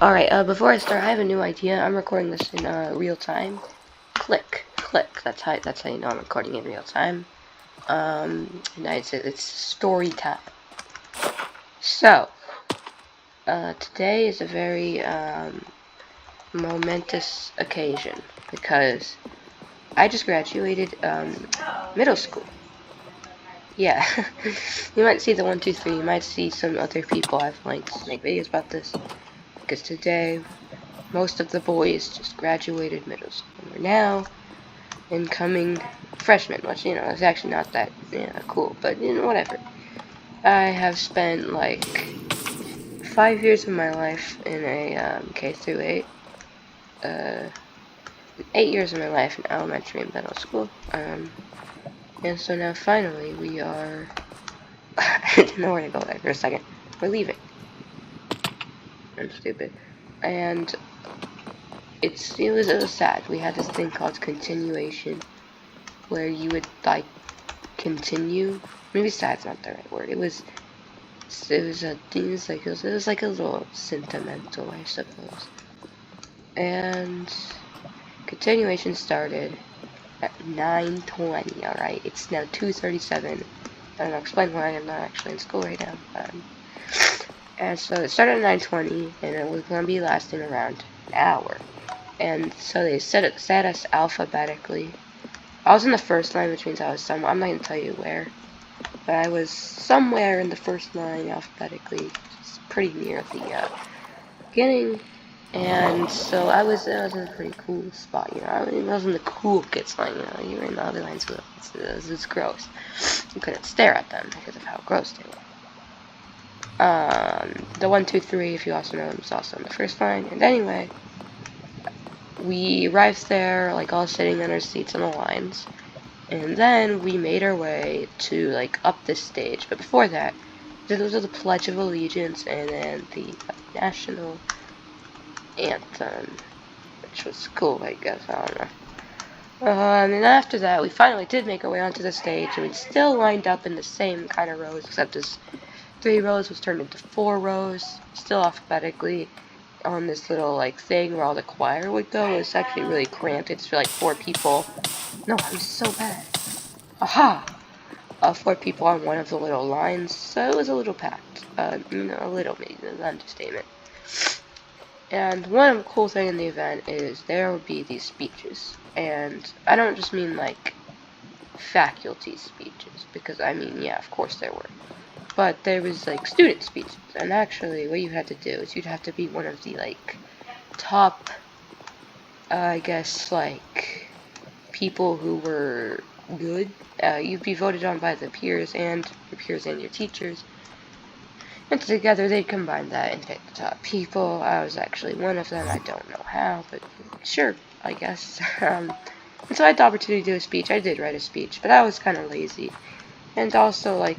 Alright, before I start, I have a new idea. I'm recording this in real time. Click, click. That's how you know I'm recording in real time. And it's story time. So, today is a very momentous occasion because I just graduated middle school. Yeah, you might see the 1, 2, 3. You might see some other people I've linked to make videos about this because today most of the boys just graduated middle school. We're now incoming freshmen, which, is actually not that cool, but, whatever. I have spent, like, 5 years of my life in a K through 8. 8 years of my life in elementary and middle school. And so now, finally, we are... I didn't know where to go there for a second. We're leaving. I'm stupid. And... it was sad. We had this thing called continuation, where you would like continue. Maybe sad's not the right word. It was like a little sentimental, I suppose. And continuation started at 9:20. All right, it's now 2:37. And I'll explain why I'm not actually in school right now. And so it started at 9:20, and it was gonna be lasting around an hour. And so they set us alphabetically. I was in the first line, which means I was somewhere. I'm not going to tell you where. But I was somewhere in the first line alphabetically. Just pretty near the beginning. And so I was in a pretty cool spot, I mean, it wasn't the cool kids line, you were in the other lines, it was gross. You couldn't stare at them because of how gross they were. The 1, 2, 3, if you also know them, was also in the first line. And anyway... we arrived there, like, all sitting in our seats on the lines, and then we made our way to, like, up this stage. But before that, there was the Pledge of Allegiance, and then the National Anthem, which was cool, I guess, I don't know. And then after that, we finally did make our way onto the stage, and we still lined up in the same kind of rows, except this 3 rows was turned into 4 rows, still alphabetically, on this little, like, thing where all the choir would go. It's actually really cramped. It's for, like, 4 people. No, I'm so bad. Aha! 4 people on one of the little lines, so it was a little packed. A little, maybe, an understatement. And one cool thing in the event is there would be these speeches. And I don't just mean, like, faculty speeches, because, I mean, yeah, of course there were. But there was, like, student speeches, and actually what you had to do is you'd have to be one of the, like, top, I guess, like, people who were good. You'd be voted on by the peers and your teachers, and together they'd combine that and pick the top people. I was actually one of them. I don't know how, but sure, I guess. And so I had the opportunity to do a speech. I did write a speech, but I was kind of lazy, and also, like,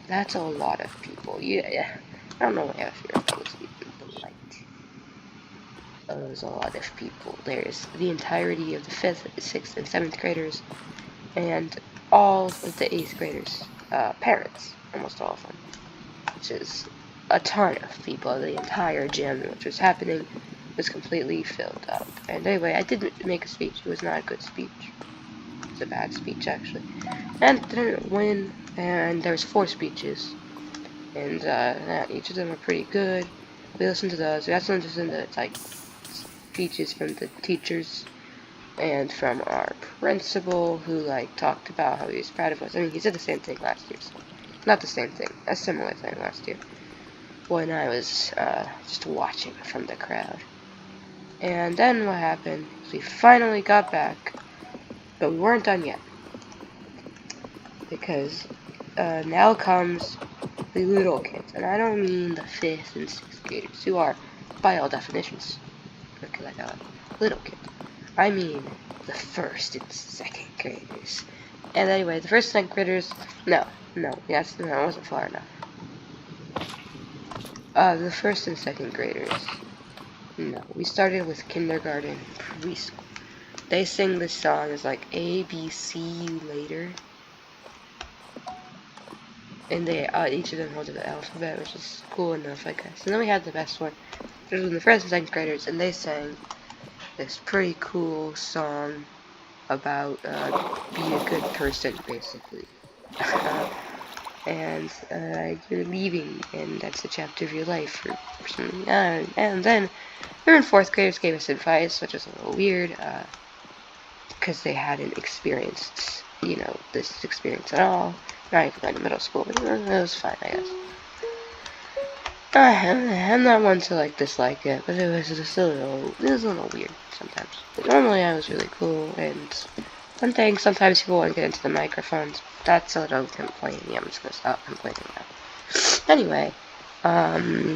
that's a lot of people. Yeah, I don't know if you're opposed to people, but, like, there's a lot of people. There's the entirety of the 5th, 6th, and 7th graders, and all of the 8th graders' parents, almost all of them, which is a ton of people. The entire gym, which was happening, was completely filled up. And anyway, I did make a speech. It was not a good speech. It was a bad speech, actually. And didn't win. And there was 4 speeches, and each of them were pretty good. We listened to those. We also listened to, like, speeches from the teachers and from our principal, who, like, talked about how he was proud of us. I mean, he said the same thing last year, so not the same thing, a similar thing last year, when I was just watching from the crowd. And then what happened is we finally got back, but we weren't done yet, because now comes the little kids, and I don't mean the 5th and 6th graders, who are, by all definitions, because I got little kids. I mean the 1st and 2nd graders. And anyway, the 1st and 2nd graders, no, it wasn't far enough. The 1st and 2nd graders, no, we started with kindergarten, preschool. They sing this song as, like, A, B, C, you later. And they, each of them hold the alphabet, which is cool enough, I guess. And then we had the best one, It was the first and second graders, and they sang this pretty cool song about be a good person, basically. And you're leaving, and that's a chapter of your life, or something. And then third and fourth graders gave us advice, which is a little weird, because they hadn't experienced, this experience at all. Not even going to middle school, but it was fine, I guess. I'm not one to dislike it, but it was just a little weird sometimes. But normally I was really cool, and one thing, sometimes people want to get into the microphones. That's a little complaining. I'm just gonna stop complaining now. Anyway,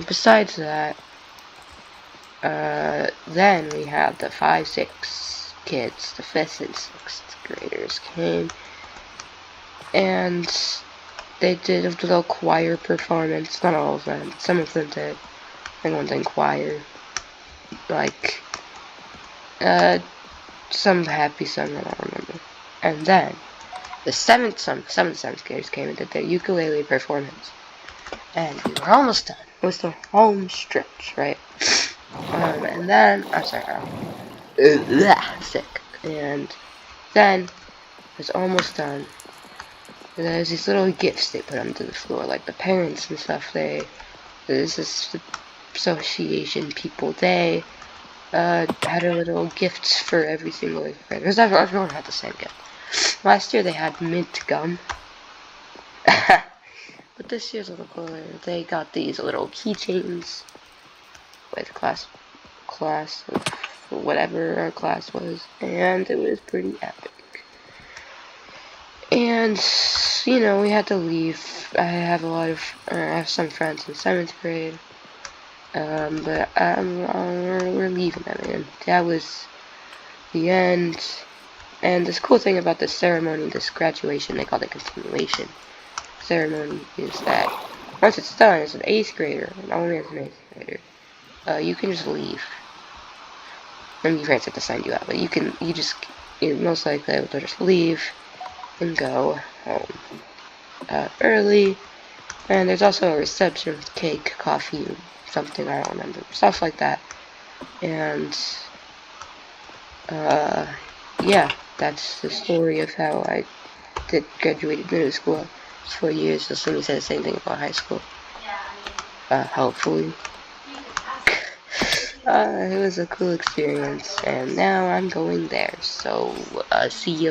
besides that, then we had the 5, 6 kids, the 5th and 6th graders came, and they did a little choir performance. Not all of them. Some of them did. I think one did choir. Some happy song I don't remember. And then the 7th graders came and did their ukulele performance. And we were almost done. It was the home stretch, right? And then I'm sorry, sick. And then it was almost done. There's these little gifts they put onto the floor, like the parents and stuff. There's this association people. They had a little gifts for every single grade. Because everyone had the same gift. Last year they had mint gum. But this year's a little cooler. They got these little keychains with class of whatever our class was. And it was pretty epic. And, we had to leave. I have some friends in 7th grade. But we're leaving them, and that was the end. And this cool thing about this ceremony, this graduation, they call it continuation ceremony, is that once it's done, as an 8th grader, and only as an 8th grader, you can just leave. I mean, your parents have to send you out, but most likely they'll just leave and go home early. And there's also a reception with cake, coffee, something, I don't remember, stuff like that. And yeah, that's the story of how I graduated middle school. It's 4 years, so somebody said the same thing about high school. Hopefully. It was a cool experience, and now I'm going there, so see you later.